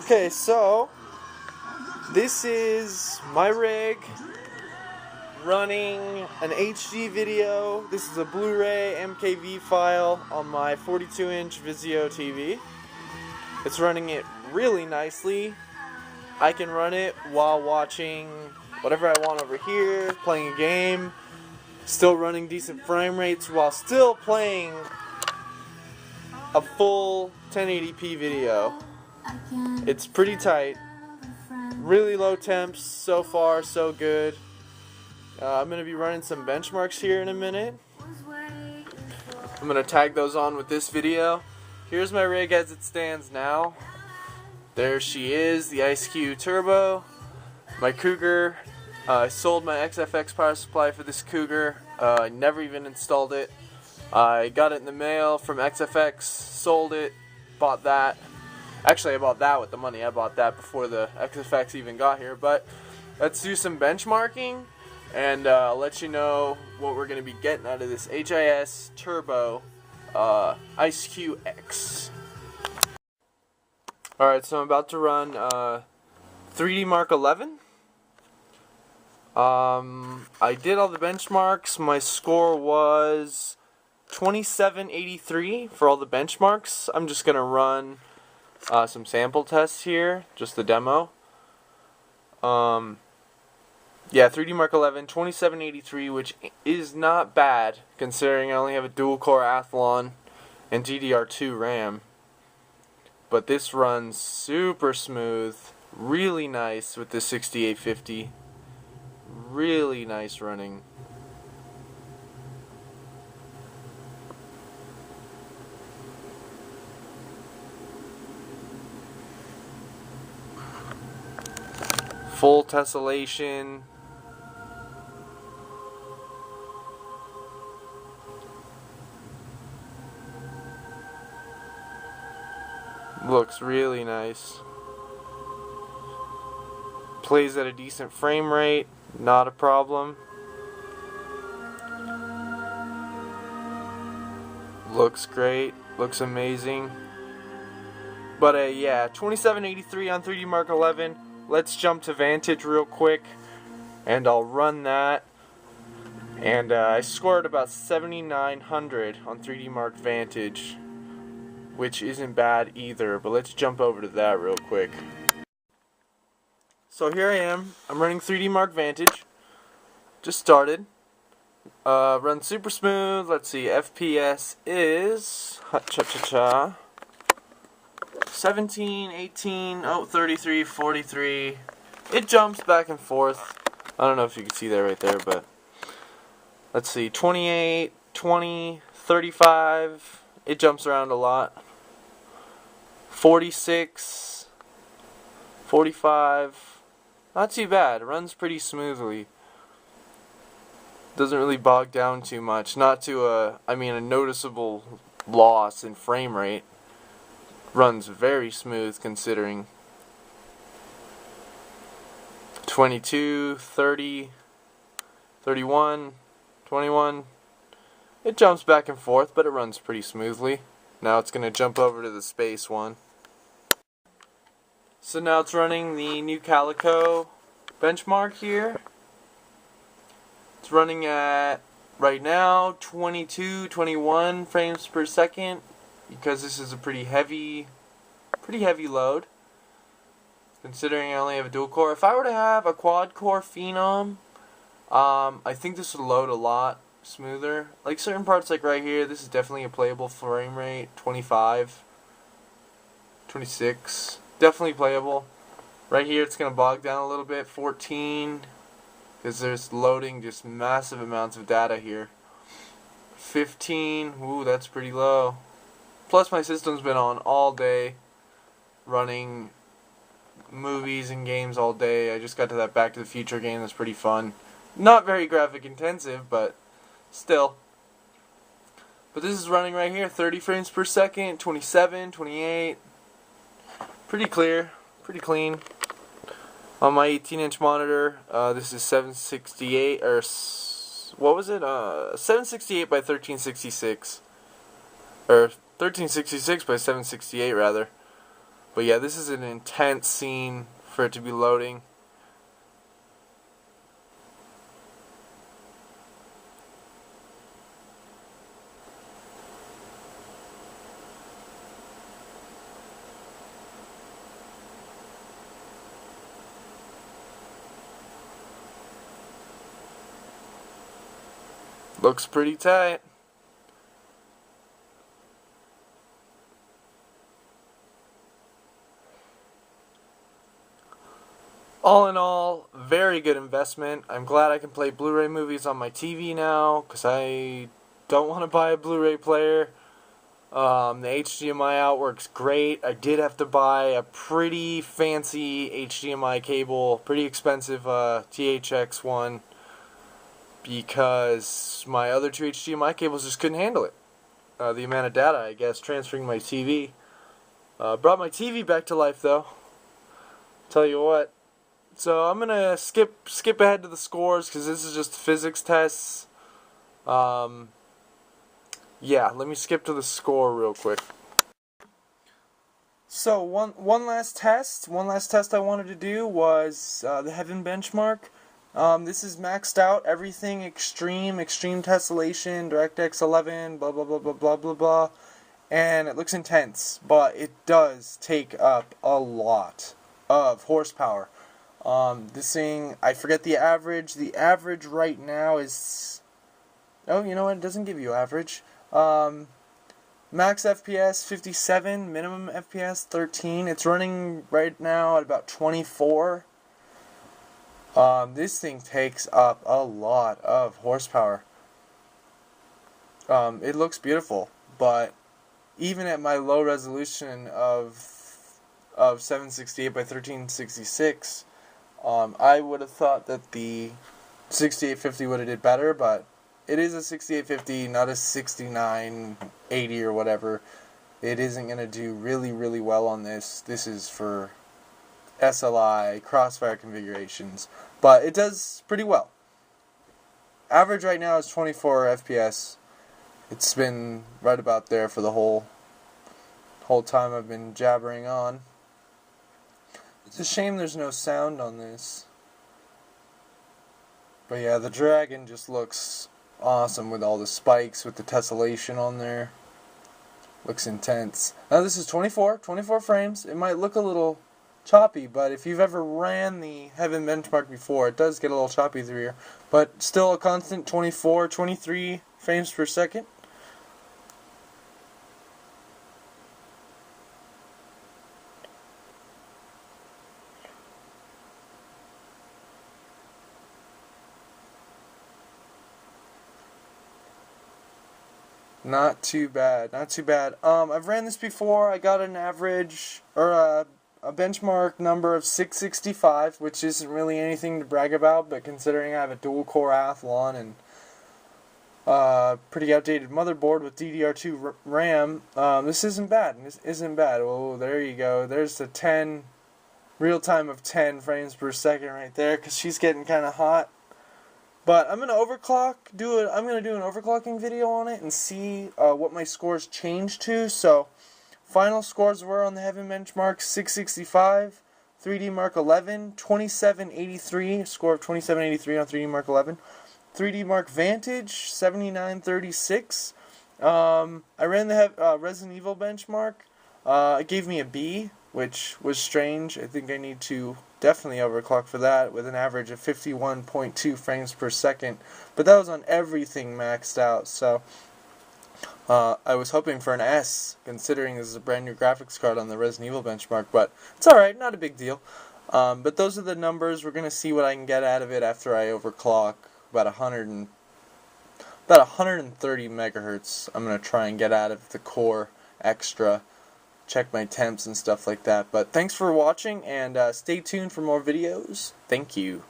Okay, so this is my rig running an HD video. This is a Blu-ray MKV file on my 42-inch Vizio TV. It's running it really nicely. I can run it while watching whatever I want over here, playing a game, still running decent frame rates while still playing a full 1080p video. It's pretty tight. Really low temps. So far, so good. I'm going to be running some benchmarks here in a minute. I'm going to tag those on with this video. Here's my rig as it stands now. There she is, the IceQ Turbo. My Cougar. I sold my XFX power supply for this Cougar. I never even installed it. I got it in the mail from XFX, sold it, bought that. Actually, I bought that with the money. I bought that before the XFX even got here. But let's do some benchmarking, and I'll let you know what we're going to be getting out of this HIS Turbo IceQ X. Alright, so I'm about to run 3D Mark 11. I did all the benchmarks. My score was 2783 for all the benchmarks. I'm just going to run some sample tests here, just the demo. Yeah, 3D Mark 11, 2783, which is not bad considering I only have a dual-core Athlon and DDR2 RAM. But this runs super smooth, really nice with the 6850. Really nice running. Full tessellation. Looks really nice. Plays at a decent frame rate, not a problem. Looks great, looks amazing. But yeah, 2783 on 3D Mark 11. Let's jump to Vantage real quick, and I'll run that. And I scored about 7,900 on 3D Mark Vantage, which isn't bad either, but let's jump over to that real quick. So here I am. I'm running 3D Mark Vantage. Just started. Runs super smooth. Let's see. FPS is 17, 18, 33, 43. It jumps back and forth. I don't know if you can see that right there, but let's see. 28, 20, 35. It jumps around a lot. 46, 45. Not too bad. It runs pretty smoothly. Doesn't really bog down too much. Not to a noticeable loss in frame rate. Runs very smooth considering. 22, 30, 31, 21. It jumps back and forth, but it runs pretty smoothly. Now it's going to jump over to the space one. So now it's running the new Calico benchmark here. It's running at, right now, 22, 21 frames per second, because this is a pretty heavy load, considering I only have a dual core. If I were to have a quad core Phenom, I think this would load a lot smoother. Like certain parts, like right here, this is definitely a playable frame rate. 25, 26, definitely playable. Right here it's going to bog down a little bit. 14, because there's loading just massive amounts of data here. 15, ooh, that's pretty low. Plus my system's been on all day, running movies and games all day. I just got to that Back to the Future game that's pretty fun. Not very graphic intensive, but still. But this is running right here, 30 frames per second, 27, 28. Pretty clear, pretty clean. On my 18-inch monitor, this is 768, or what was it? 768 by 1366. Or 1366 by 768 rather. But yeah, this is an intense scene for it to be loading. Looks pretty tight. All in all, very good investment. I'm glad I can play Blu-ray movies on my TV now, because I don't want to buy a Blu-ray player. The HDMI out works great. I did have to buy a pretty fancy HDMI cable, pretty expensive THX one, because my other two HDMI cables just couldn't handle it. The amount of data, I guess, transferring my TV. Brought my TV back to life, though. Tell you what. So I'm gonna skip ahead to the scores, because this is just physics tests. Yeah, let me skip to the score real quick. So one last test I wanted to do was the Heaven benchmark. This is maxed out, everything extreme tessellation, DirectX 11, blah blah blah blah blah blah blah, and it looks intense, but it does take up a lot of horsepower. This thing, I forget the average. The average right now is, oh, you know what? It doesn't give you average. Max FPS 57, minimum FPS 13. It's running right now at about 24. This thing takes up a lot of horsepower. It looks beautiful, but even at my low resolution of 768 by 1366, I would have thought that the 6850 would have did better, but it is a 6850, not a 6980 or whatever. It isn't going to do really, really well on this. This is for SLI, crossfire configurations, but it does pretty well. Average right now is 24 FPS. It's been right about there for the whole time I've been jabbering on. It's a shame there's no sound on this. But yeah, the Dragon just looks awesome with all the spikes, with the tessellation on there. Looks intense. Now this is 24 frames. It might look a little choppy, but if you've ever ran the Heaven benchmark before, it does get a little choppy through here. But still a constant 24, 23 frames per second. Not too bad, not too bad. I've ran this before. I got an average, or a benchmark number of 665, which isn't really anything to brag about, but considering I have a dual-core Athlon and pretty outdated motherboard with DDR2 RAM, this isn't bad. This isn't bad. Oh, there you go. There's the 10, real time of 10 frames per second right there, because she's getting kind of hot. But I'm gonna overclock. I'm gonna do an overclocking video on it and see what my scores changed to. So, final scores were on the Heaven benchmark 665, 3D Mark 11, 2783, score of 2783 on 3D Mark 11, 3D Mark Vantage 7936. I ran the Resident Evil benchmark. It gave me a B, which was strange. I think I need to definitely overclock for that, with an average of 51.2 frames per second. But that was on everything maxed out, so I was hoping for an S, considering this is a brand new graphics card on the Resident Evil benchmark, but it's alright, not a big deal. But those are the numbers. We're going to see what I can get out of it after I overclock about 130 megahertz. I'm going to try and get out of the core extra, check my temps and stuff like that. But thanks for watching, and stay tuned for more videos. Thank you.